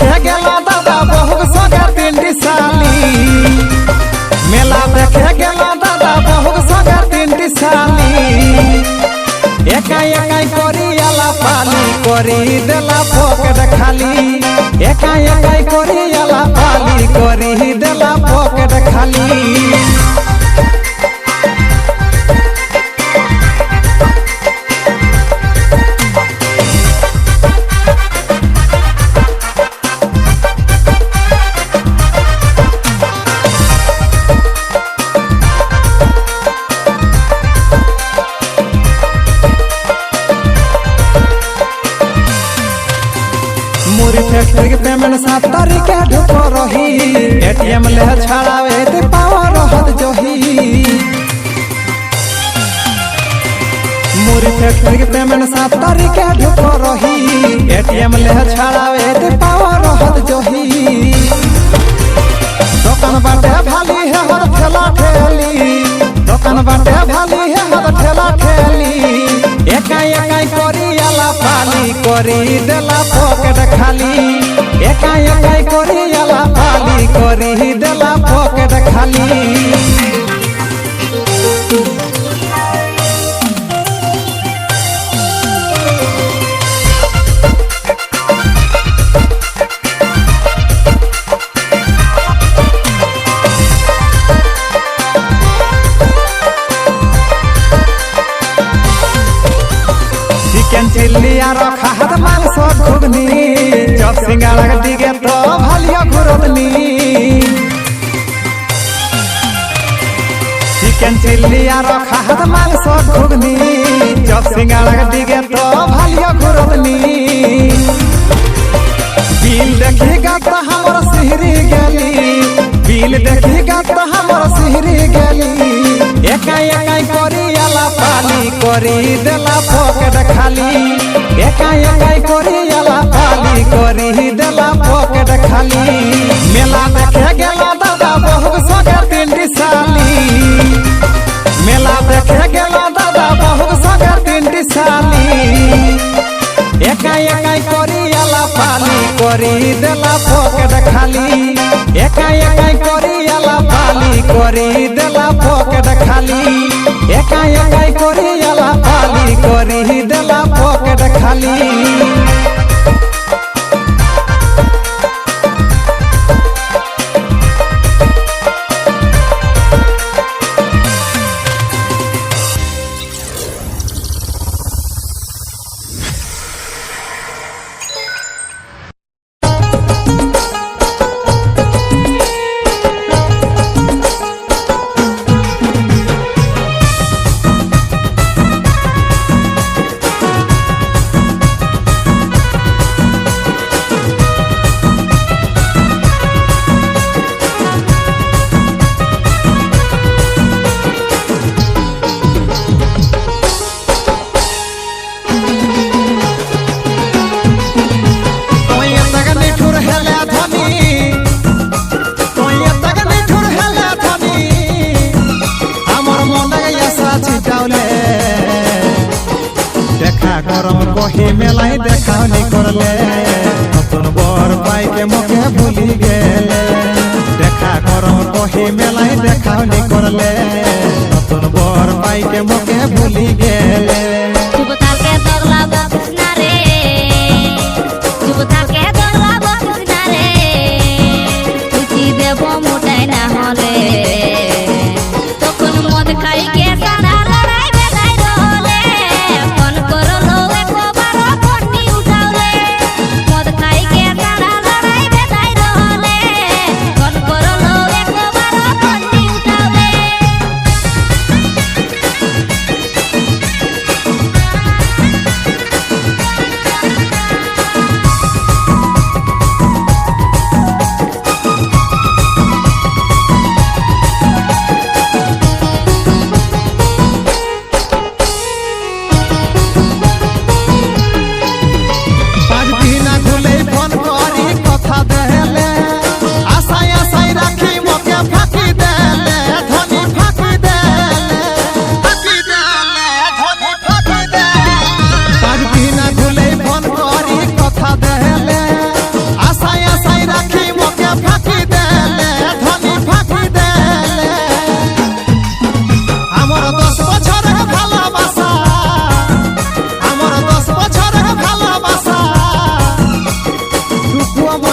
देखे गेला दादा बहुत सगे पिंडी साली मेला देखे गेला दादा बहुत सगे पिंडी साली एकाई एकाई करी आला पाली करी देला पॉकेट खाली एकाई एकाई करी आला पाली करी देला पॉकेट खाली फैक्ट्री के पेमेंट 7 तारीख के ढुको रही एटीएम ले छड़ावे ते पावर रहत जोही मोरी फैक्ट्री के पेमेंट 7 तारीख के ढुको रही एटीएम ले छड़ावे ते पावर रहत जोही दुकान बाटे भाली है हर ठेला ठेली दुकान बाटे भाली है हर ठेला ठेली एकाई एकाई करी आला पाली करी देला पॉकेट खाली एकाई एकाई करी आला पाली करी देला पॉकेट खाली चिकन चिल्ली और खाद मांस घुगनी जब सिंगाड़ा दिगे तो भालिया घुरतनी चिकन चिल्ली और खाद मांस घुगनी जब सिंगाड़ा दिगे तो भालिया घुरतनी बिल देखिएगा तो हमारा सिहरी गली बिल देखिएगा तो हमारा सिहरी गली एकाई एकाई करी आला पाली करी देला पॉकेट खाली एकाई एकाई करी आला पाली करी देला पॉकेट खाली मेला देखे गेला दादा बहुत सगे पिंडी साली मेला देखे गेला दादा बहुत सगे पिंडी साली एकाई एकाई करी आला पाली करी देला पॉकेट खाली एकाई एकाई करी आला पाली करी देला पॉकेट खाली एकाई एकाई करी आला पाली करी देला पॉकेट खाली कही मेलाई देखा नहीं करले नतुन बर पाई के मुखे भूली गेले देखा करम कही मेलाई देखा नहीं करले नतुन बर पाई के मुखे भूली गेले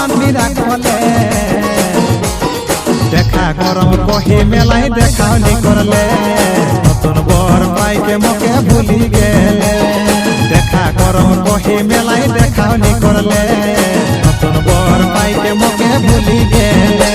বান্ধি রাখলে দেখা করম কহি মেলাই দেখাওনি করলে নতুন বর পাইকে মোকে ভুলি গেলে দেখা করম কহি মেলাই দেখাওনি করলে নতুন বর পাইকে মোকে ভুলি গেলে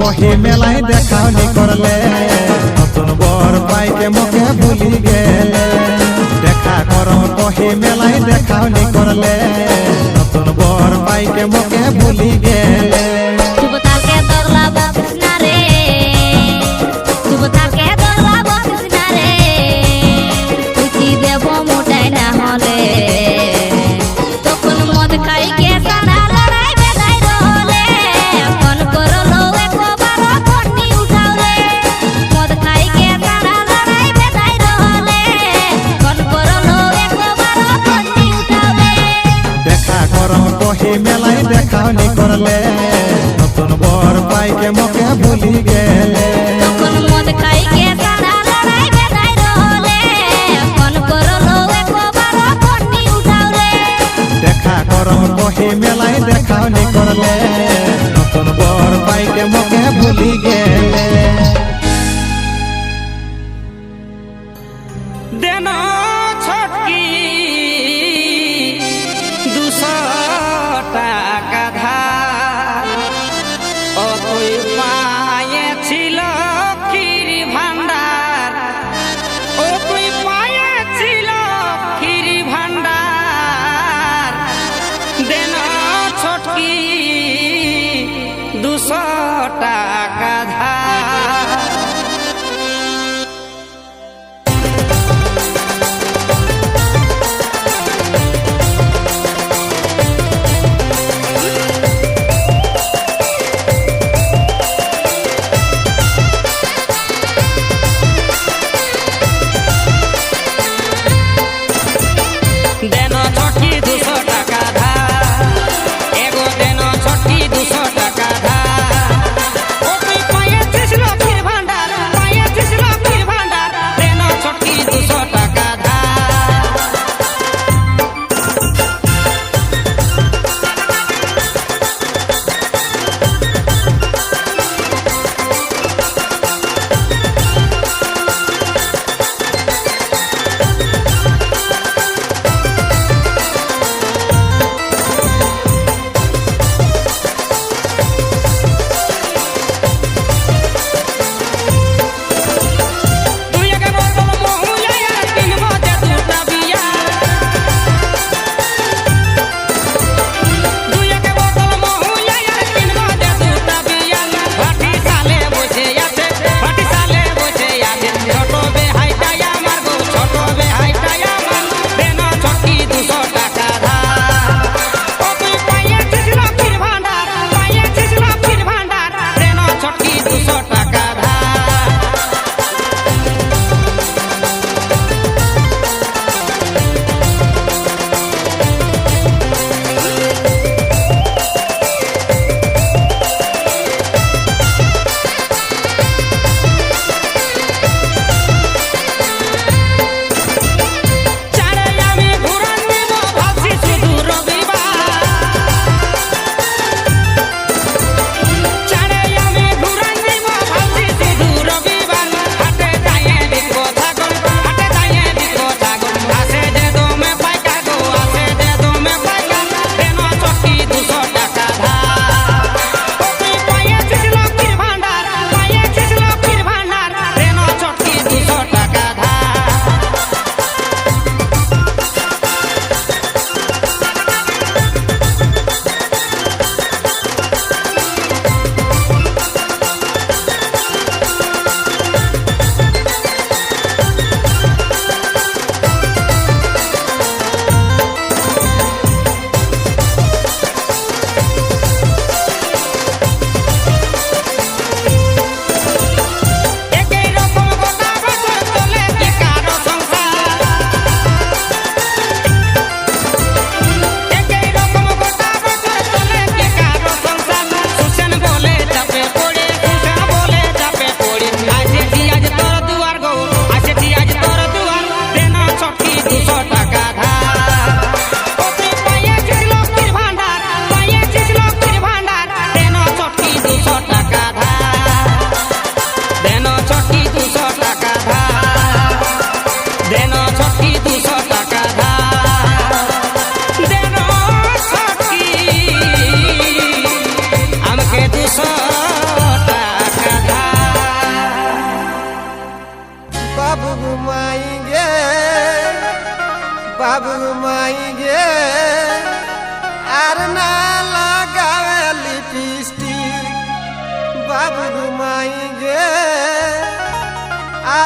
কহি মেলাই দেখাওনি করলে নতুন বর পাইকে মোকে ভুলি গেলে দেখা করম কহি মেলাই দেখাওনি করলে নতুন বর পাইকে মোকে ভুলি গেলে মেলাই দেখাওনি করলে নতুন বর পাইকে মোকে ভুলি গেলে দেখা করম কহি মেলাই দেখাওনি করলে নতুন বর পাইকে মোকে ভুলি গেলে দেনা ছটকি 200 টাকা ধার ও তুই পায়েছিল ক্ষীরি ভান্ডার ও তুই পায়েছিল ক্ষীরি ভান্ডার দেন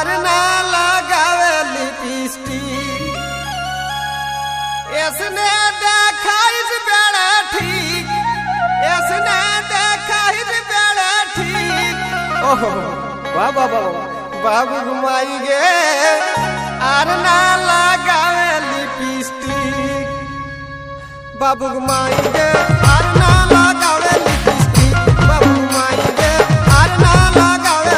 আর না লাগাবে লিপস্টিক এসনে দেখাইস বেড়া ঠিক এসনে দেখাইস বেড়া ঠিক ওহো বাবা বাবা বাবু ঘুমাই গে আর না লাগাবে লিপস্টিক বাবু ঘুমাই গে আর না লাগাবে লিপস্টিক বাবু ঘুমাই গে আর না লাগাবে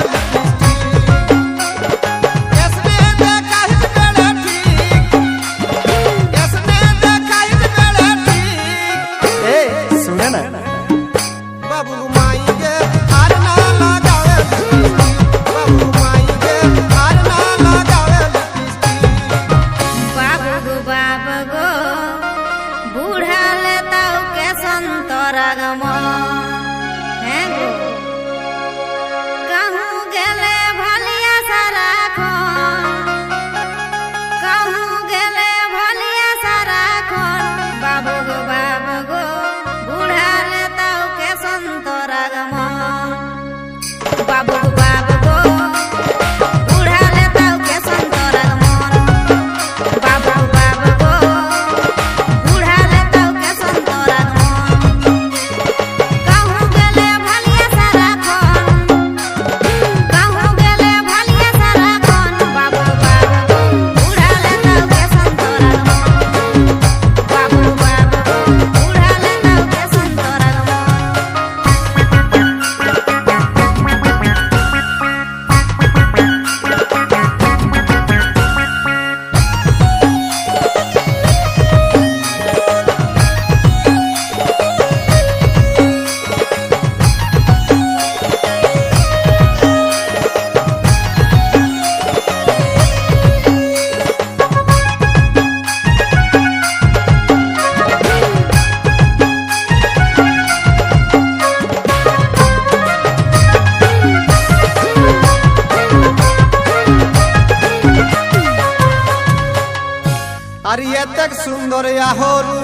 আর এতক সুন্দর আহরু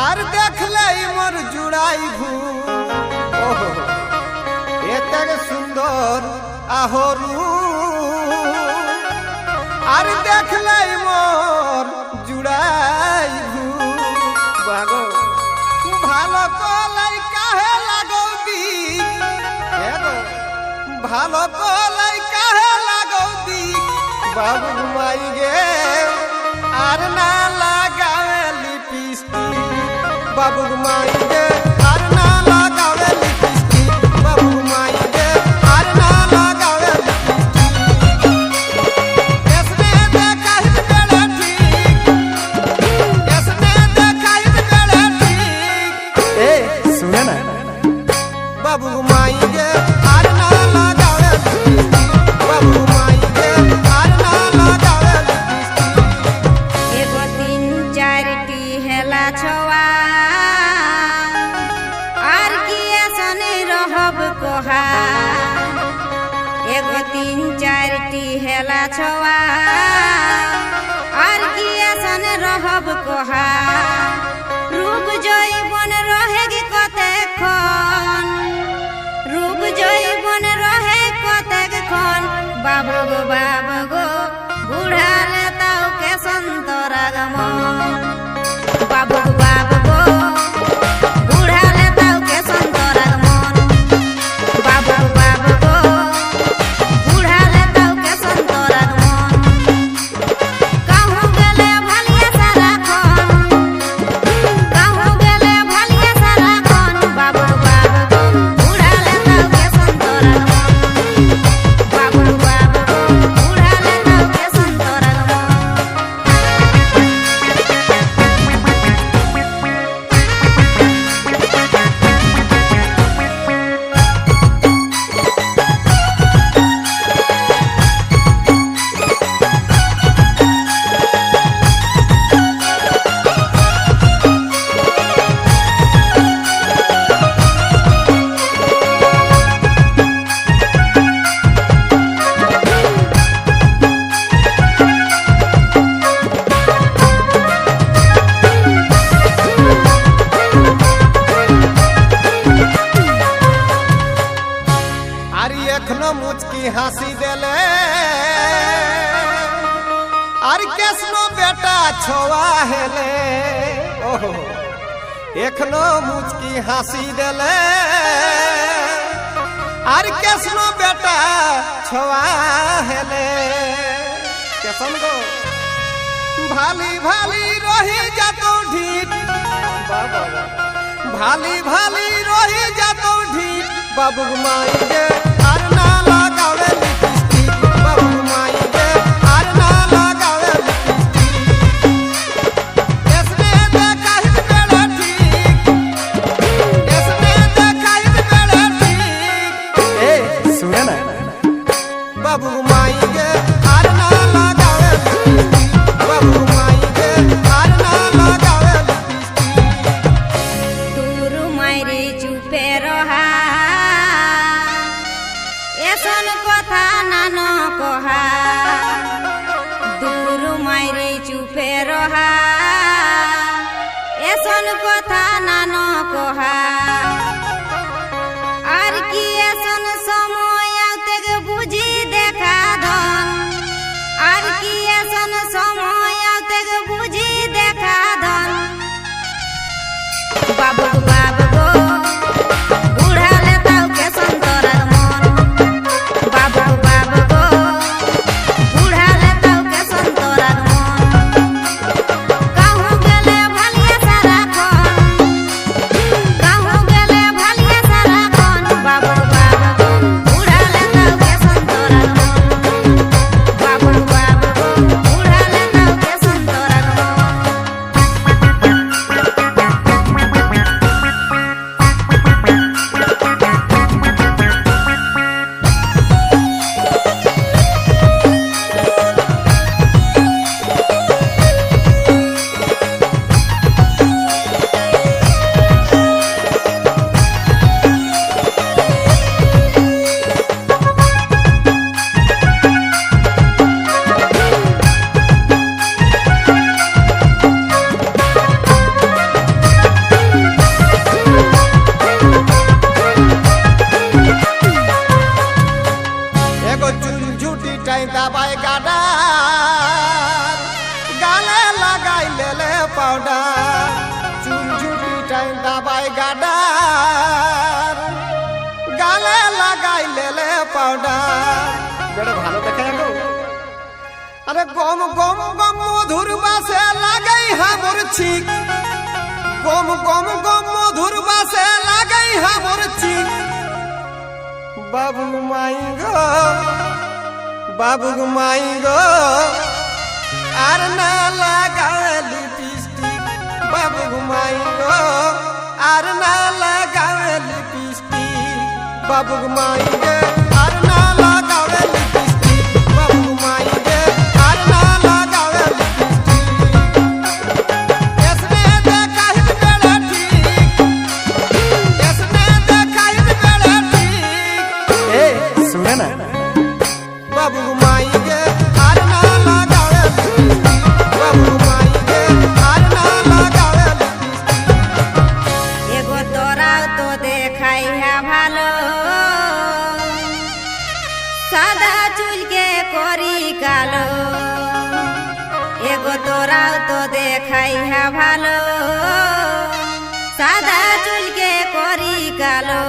আর দেখলেই মোর জুড়াই ভু এতক সুন্দর আহরু আর দেখলেই মোর জুড়াই ভু বাগো ভালো কলাই কাহে লাগো দি ভালো কলাই কাহে লাগো দি বাবু ঘুমাই গে আর না লাগাবে লিপস্টিক বাবু ঘুমাই গে আর না লাগাবে লিপস্টিক বাবু ঘুমাই গে আর না লাগাবে লিপস্টিক এসনে দেখাইস বেড়া ঠিক এসনে দেখাইস বেড়া ঠিক এ শুনে না বাবু ঘুমাই গে আর না লাগাবে লিপস্টিক বাবু ঘুমাই গে আর না লাগাবে লিপস্টিক एगो तीन चारटी हेला छवा आर किया सने रहब कोहा एगो तीन चारटी हेला छवा आर किया सने रहब कोहा रूप जई बन रहेगी कतेक खन रूप जई बन रहे कतेक खन बाबू गो बूढ़ा लेताऊ के संतरा गमन बाबू गो बूढ़ा लेताऊ के संतरा गमन बाबू गो बूढ़ा लेताऊ के संतरा गमन कहूँ गेले भलिया सारा खन कहूँ गेले भलिया सारा खन बाबू गो बूढ़ा लेताऊ के संतरा गमन बाबू गो बूढ़ा ছোয়া হেলে ওহো এখনো মুচকি হাসি দেলে আর কেসন বেটা ছোয়া হেলে কেসন গো ভালি ভালি রহি যাত ঢিট ভালি ভালি রহি যাত ঢিট বাবু মাইকে আর না লাগাবে লিপস্টিক বাবু মাইকে আর না লাগাবে এসনে দেখাই বেড়া ঠিক এসনে দেখাই বেড়া ঠিক এ শুনে না বাবু মাইকে আর না লাগাবে বাবু মাইকে আর না লাগাবে তোর মাইরে চুপে রহা এসন কথা নান কহা দূর মাইরে চুপে রহা এসন কথা নান কহা আর কি এসন সময় আউতে বুঝি দেখা ধন আর কি এসন সময় আউতে বুঝি দেখা ধন বাবু বাবু গো বুড়ালে তাও কে সন্তরার মন বাবু বাবু গো বুড়ালে তাও কে সন্তরার মন কাহু গেলে ভালিয়া সারাক্ষণ কাহু গেলে ভালিয়া সারাক্ষণ বাবু বাবু গো বুড়ালে তাও কে সন্তরার মন বাবু বাবু গো বুড়ালে তাও কে সন্তরার মন एगो झूठी टाइम दबाई गाडा गाले लगाई लेले पाउडर झूठी टाइम दबाई गाडा गाले लगाई लेले पाउडर बेटा ভালো দেখে গো আরে গম গম গম মধুর বাসে লাগাই হামর ছিক গম গম গম মধুর বাসে লাগাই হামর ছিক বাবু মাই গো বাবু মাই গো আর না লাগাবে লিপস্টিক বাবু মাই গো আর না লাগাবে লিপস্টিক বাবু মাই গো আর না লাগাবে লিপস্টিক বাবু মাই গো আর না লাগাবে লিপস্টিক এসনে দেখাই বেড়া ঠিক এসনে দেখাই বেড়া ঠিক এ শুনে না বাবু মাইকে আর না লাগাবে বাবু মাইকে আর না লাগাবে এগো তোরাও তো দেখাই হ্যাঁ ভালো সাদা চুলকে করি কালো এগো তোরাও তো দেখাই হ্যাঁ ভালো সাদা চুলকে করি কালো